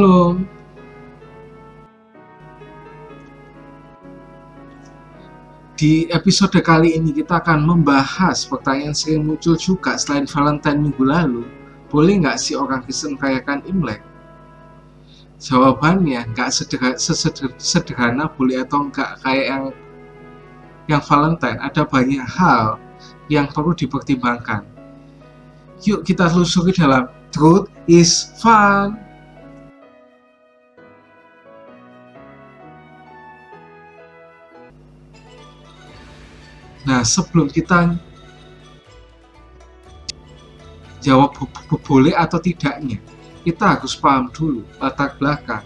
Shalom. Di episode kali ini kita akan membahas pertanyaan sering muncul juga selain Valentine minggu lalu. Boleh nggak sih orang Kristen merayakan Imlek? Jawabannya nggak sederhana boleh atau enggak kayak yang Valentine. Ada banyak hal yang perlu dipertimbangkan. Yuk kita telusuri dalam Truth is Fun. Nah, sebelum kita jawab boleh atau tidaknya, kita harus paham dulu latar belakang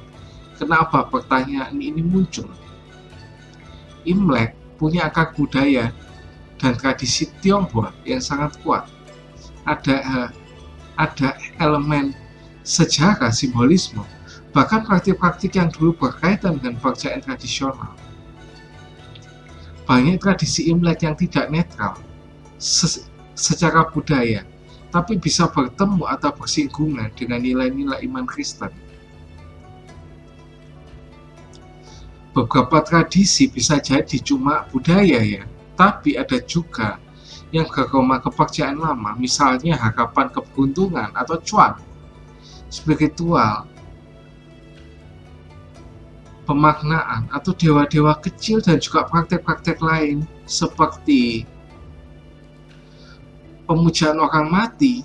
kenapa pertanyaan ini muncul. Imlek punya akar budaya dan tradisi Tionghoa yang sangat kuat. Ada elemen sejarah, simbolisme, bahkan praktik-praktik yang dulu berkaitan dengan kepercayaan tradisional. Banyak tradisi Imlek yang tidak netral secara budaya, tapi bisa bertemu atau bersinggungan dengan nilai-nilai iman Kristen. Beberapa tradisi bisa jadi cuma budaya ya, tapi ada juga yang beragama kepercayaan lama, misalnya harapan keberuntungan atau cuan, spiritual, pemaknaan atau dewa-dewa kecil, dan juga praktek-praktek lain seperti pemujaan orang mati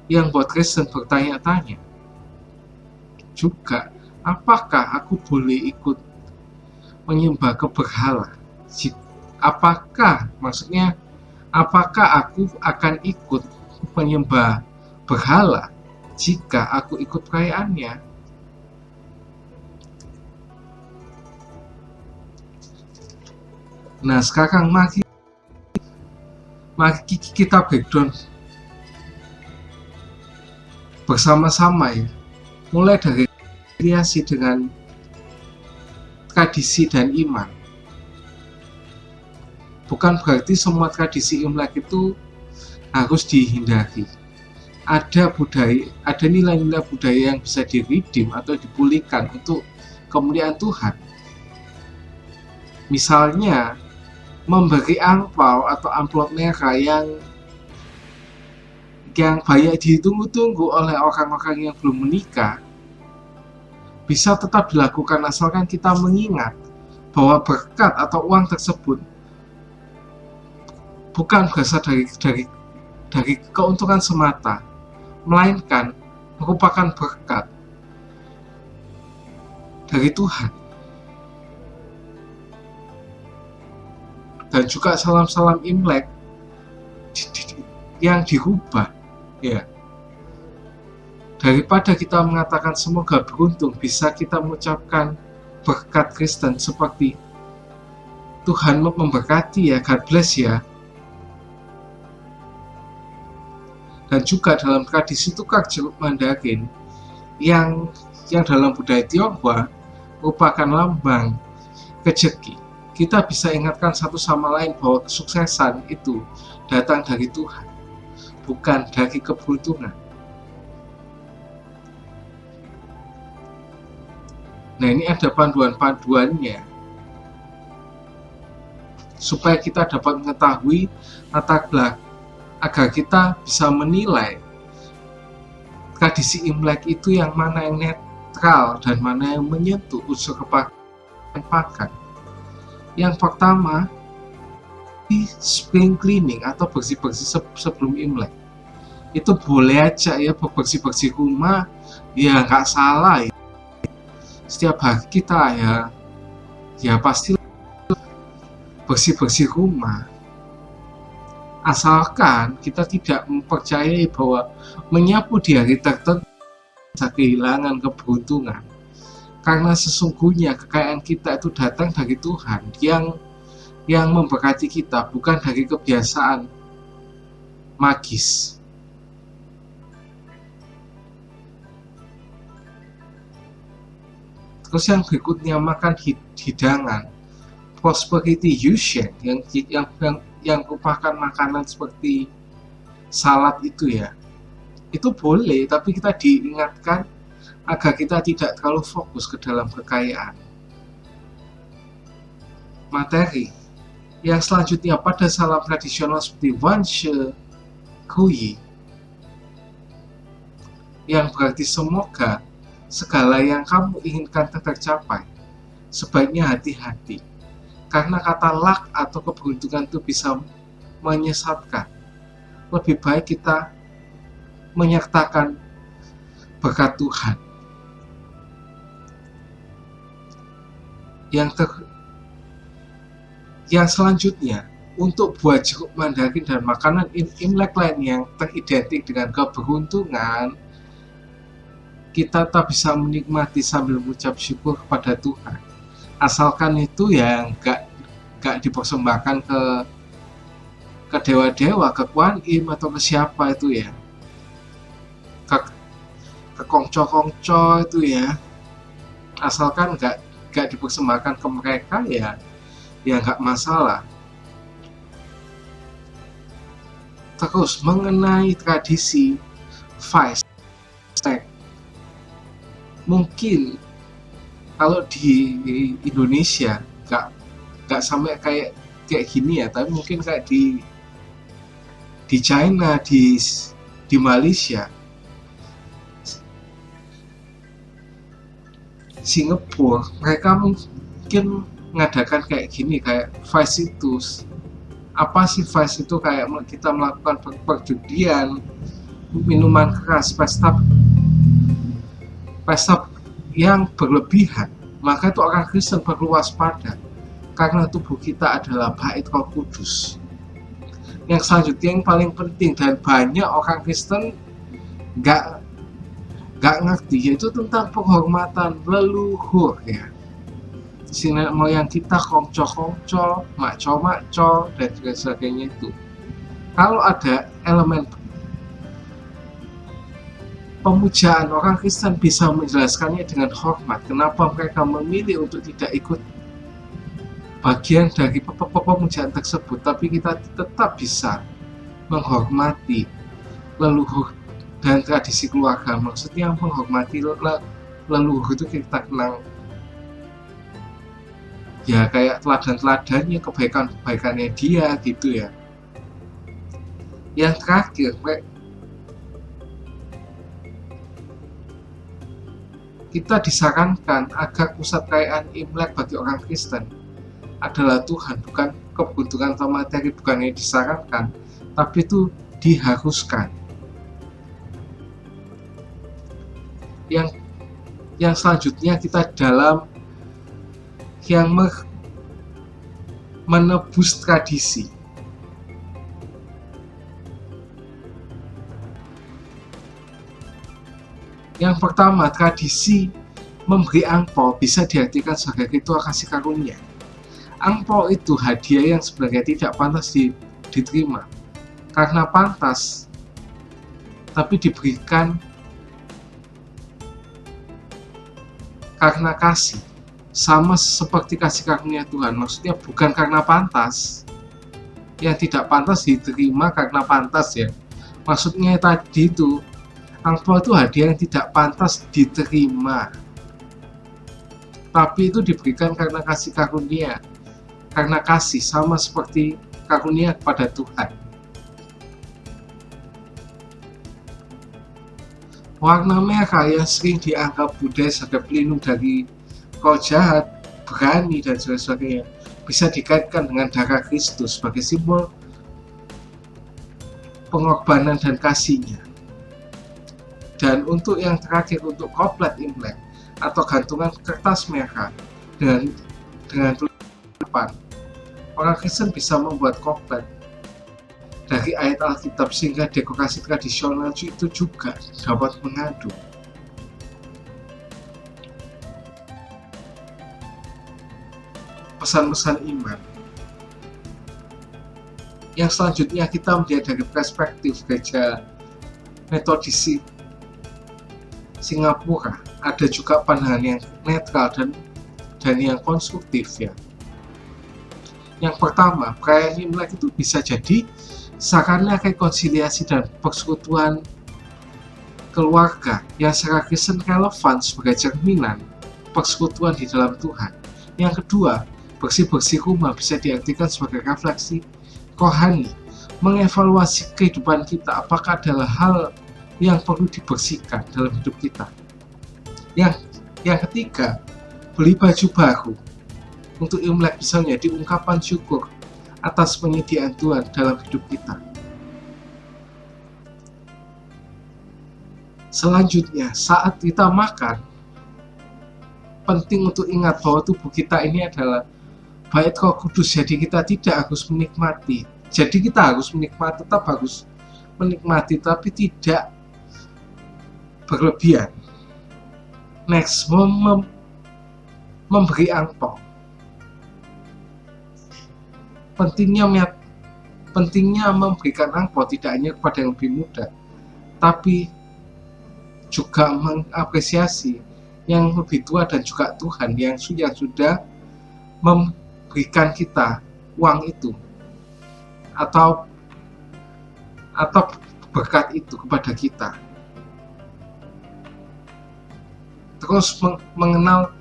yang buat Kristen bertanya-tanya juga, apakah aku boleh ikut menyembah ke berhala? Apakah aku akan ikut menyembah berhala jika aku ikut perayaannya? Nah, sekarang mari kita breakdown bersama-sama ya, mulai dari kreasi dengan tradisi dan iman. Bukan berarti semua tradisi Imlek itu harus dihindari. Ada nilai-nilai budaya yang bisa diredeem atau dipulihkan untuk kemuliaan Tuhan. Misalnya memberi angpau atau amplop merah yang banyak ditunggu-tunggu oleh orang-orang yang belum menikah bisa tetap dilakukan asalkan kita mengingat bahwa berkat atau uang tersebut bukan berasal dari keuntungan semata, melainkan merupakan berkat dari Tuhan. Dan juga salam-salam Imlek yang dirubah ya. Daripada kita mengatakan semoga beruntung, bisa kita mengucapkan berkat Kristen seperti Tuhan memberkati ya, God bless ya. Dan juga dalam tradisi tukar jeruk mandarin yang dalam budaya Tionghoa merupakan lambang rezeki. Kita bisa ingatkan satu sama lain bahwa kesuksesan itu datang dari Tuhan, bukan dari keberuntungan. Nah, ini ada panduan-panduannya supaya kita dapat mengetahui latar belakang agar kita bisa menilai tradisi Imlek itu yang mana yang netral dan mana yang menyentuh unsur kepakan. Yang pertama, di spring cleaning atau bersih-bersih sebelum Imlek. Itu boleh aja ya, bersih-bersih rumah ya, nggak salah ya. Setiap hari kita ya pasti bersih-bersih rumah, asalkan kita tidak mempercayai bahwa menyapu di hari tertentu bisa kehilangan keberuntungan. Karena sesungguhnya kekayaan kita itu datang dari Tuhan yang memberkati kita, bukan dari kebiasaan magis. Terus yang berikutnya, makan hidangan prosperity yusheng yang merupakan makanan seperti salad itu ya. Itu boleh, tapi kita diingatkan agar kita tidak terlalu fokus ke dalam kekayaan materi. Yang selanjutnya, pada salam tradisional seperti Wanshe Kuyi, yang berarti semoga segala yang kamu inginkan tercapai, sebaiknya hati-hati, karena kata luck atau keberuntungan itu bisa menyesatkan. Lebih baik kita menyertakan berkat Tuhan. Yang selanjutnya, untuk buah jeruk mandarin dan makanan Imlek lain yang teridentik dengan keberuntungan, kita tak bisa menikmati sambil mengucap syukur kepada Tuhan. Asalkan itu yang gak dipersembahkan ke dewa-dewa, ke Kuan Im atau ke siapa itu ya, ke kongco-kongco itu ya. Asalkan gak dipersembahkan ke mereka ya nggak masalah. Terus mengenai tradisi Feast, mungkin kalau di Indonesia nggak sampai kayak gini ya, tapi mungkin kayak di China, di Malaysia, Singapura, mereka mungkin mengadakan kayak gini, kayak Feast itu. Apa sih Feast itu? Kayak kita melakukan perjudian, minuman keras, pesta yang berlebihan. Maka itu orang Kristen perlu waspada, karena tubuh kita adalah bait Roh Kudus. Yang selanjutnya yang paling penting dan banyak orang Kristen nggak ngerti, yaitu tentang penghormatan leluhur ya. Nenek moyang kita, kongco-kongco, makco-makco, dan juga sebagainya itu. Kalau ada elemen pemujaan, orang Kristen bisa menjelaskannya dengan hormat. Kenapa mereka memilih untuk tidak ikut bagian dari pemujaan tersebut, tapi kita tetap bisa menghormati leluhur dan tradisi keluarga. Maksudnya menghormati leluhur itu kita kenal ya, kayak teladan-teladannya, kebaikan-kebaikannya dia gitu ya. Yang terakhir, kita disarankan agar pusat kekayaan Imlek bagi orang Kristen adalah Tuhan, bukan keberuntungan atau materi. Bukan yang disarankan, tapi itu diharuskan. Yang selanjutnya, kita dalam yang menebus tradisi. Yang pertama, tradisi memberi angpau bisa diartikan sebagai ritual kasih karunia. Angpau itu hadiah yang sebenarnya tidak pantas diterima, karena pantas, tapi diberikan karena kasih. Sama seperti kasih karunia Tuhan, maksudnya bukan karena pantas. Yang tidak pantas diterima karena pantas ya. Maksudnya tadi itu, angpau itu hadiah yang tidak pantas diterima, tapi itu diberikan karena kasih karunia, karena kasih, sama seperti karunia kepada Tuhan. Warna merah yang sering dianggap budaya sebagai pelindung dari roh jahat, berani, dan sebagainya, bisa dikaitkan dengan darah Kristus sebagai simbol pengorbanan dan kasihnya. Dan untuk yang terakhir, untuk koplet Imlek atau gantungan kertas merah dengan tulisan, orang Kristen bisa membuat koplet dari ayat Alkitab, sehingga dekorasi tradisional itu juga dapat mengadu pesan-pesan iman. Yang selanjutnya, kita melihat dari perspektif gereja Metodis Singapura. Ada juga pandangan yang netral dan yang konstruktif ya. Yang pertama, perayaan Imlek itu bisa jadi sarana rekonsiliasi dan persekutuan keluarga yang secara Kristen relevan sebagai cerminan persekutuan di dalam Tuhan. Yang kedua, bersih-bersih rumah bisa diartikan sebagai refleksi rohani, mengevaluasi kehidupan kita, apakah adalah hal yang perlu dibersihkan dalam hidup kita. Yang ketiga, beli baju baru untuk Imlek bisa menjadi ungkapan syukur atas penyediaan Tuhan dalam hidup kita. Selanjutnya, saat kita makan, penting untuk ingat bahwa tubuh kita ini adalah bait Roh Kudus, jadi kita tidak harus menikmati. Jadi kita harus menikmati, tetap harus menikmati, tapi tidak berlebihan. Next, memberi angpau. Pentingnya memberikan angpau tidak hanya kepada yang lebih muda, tapi juga mengapresiasi yang lebih tua dan juga Tuhan yang sudah memberikan kita uang itu atau berkat itu kepada kita. Terus mengenal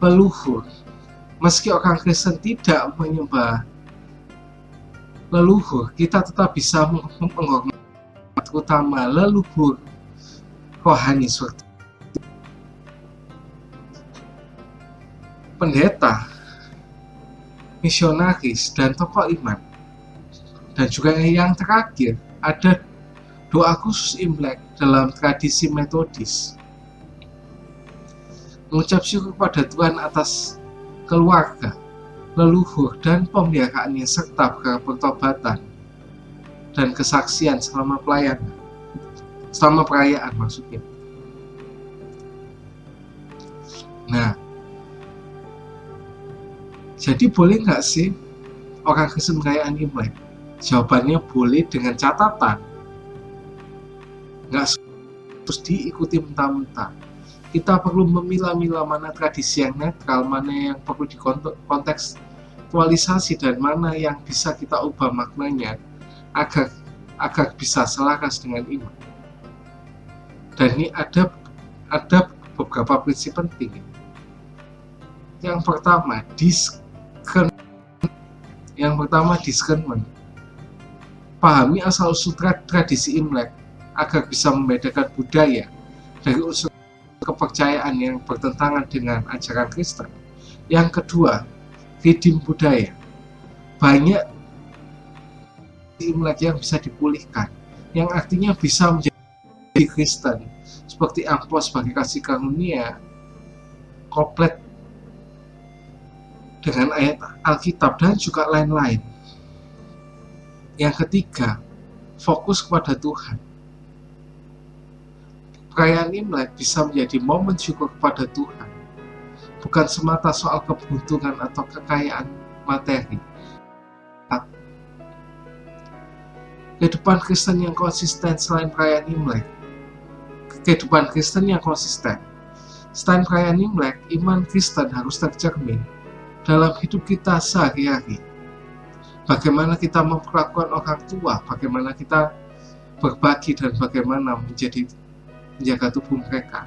leluhur. Meski orang Kristen tidak menyembah leluhur, kita tetap bisa menghormati terutama leluhur rohani seperti pendeta, misionaris, dan tokoh iman. Dan juga yang terakhir, ada doa khusus Imlek dalam tradisi Metodis. Mengucap syukur kepada Tuhan atas keluarga, leluhur, dan pemeliharaannya serta berkat pertobatan dan kesaksian selama perayaan maksudnya. Nah, jadi boleh nggak sih orang Kristen merayakan Imlek? Jawabannya boleh dengan catatan, nggak terus diikuti mentah-mentah. Kita perlu memilah-milah mana tradisi yang netral, mana yang perlu dikontekstualisasi, dan mana yang bisa kita ubah maknanya agar bisa selaras dengan iman. Dan ini ada beberapa prinsip penting. Yang pertama, discernment. Pahami asal-usul tradisi Imlek agar bisa membedakan budaya dari unsur kepercayaan yang bertentangan dengan ajaran Kristen. Yang kedua, redeem budaya. Banyak Imlek yang bisa dipulihkan, yang artinya bisa menjadi Kristen, seperti angpau sebagai kasih karunia, koplet dengan ayat Alkitab, dan juga lain-lain. Yang ketiga, fokus kepada Tuhan. Perayaan Imlek bisa menjadi momen syukur kepada Tuhan, bukan semata soal keberuntungan atau kekayaan materi. Kehidupan Kristen yang konsisten selain perayaan Imlek. Selain perayaan Imlek, iman Kristen harus tercermin dalam hidup kita sehari-hari. Bagaimana kita memperlakukan orang tua, bagaimana kita berbagi, dan bagaimana menjaga tubuh mereka.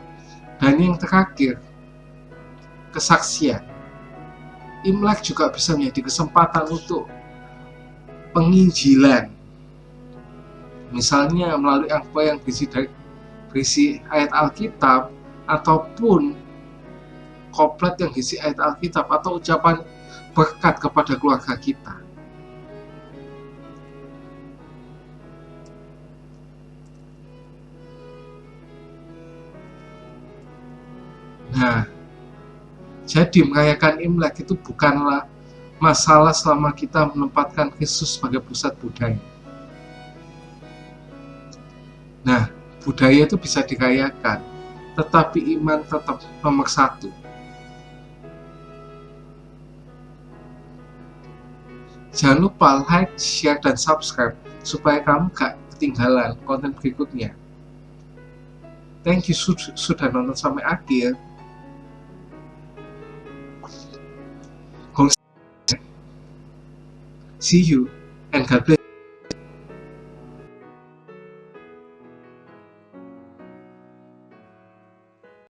Dan yang terakhir, kesaksian. Imlek juga bisa menjadi kesempatan untuk penginjilan, misalnya melalui angpau yang berisi ayat Alkitab, ataupun koplet yang berisi ayat Alkitab, atau ucapan berkat kepada keluarga kita. Nah, jadi merayakan Imlek itu bukanlah masalah selama kita menempatkan Kristus sebagai pusat budaya. Nah, budaya itu bisa dirayakan, tetapi iman tetap nomor satu. Jangan lupa like, share, dan subscribe supaya kamu gak ketinggalan konten berikutnya. Thank you sudah nonton sampai akhir. See you and God bless.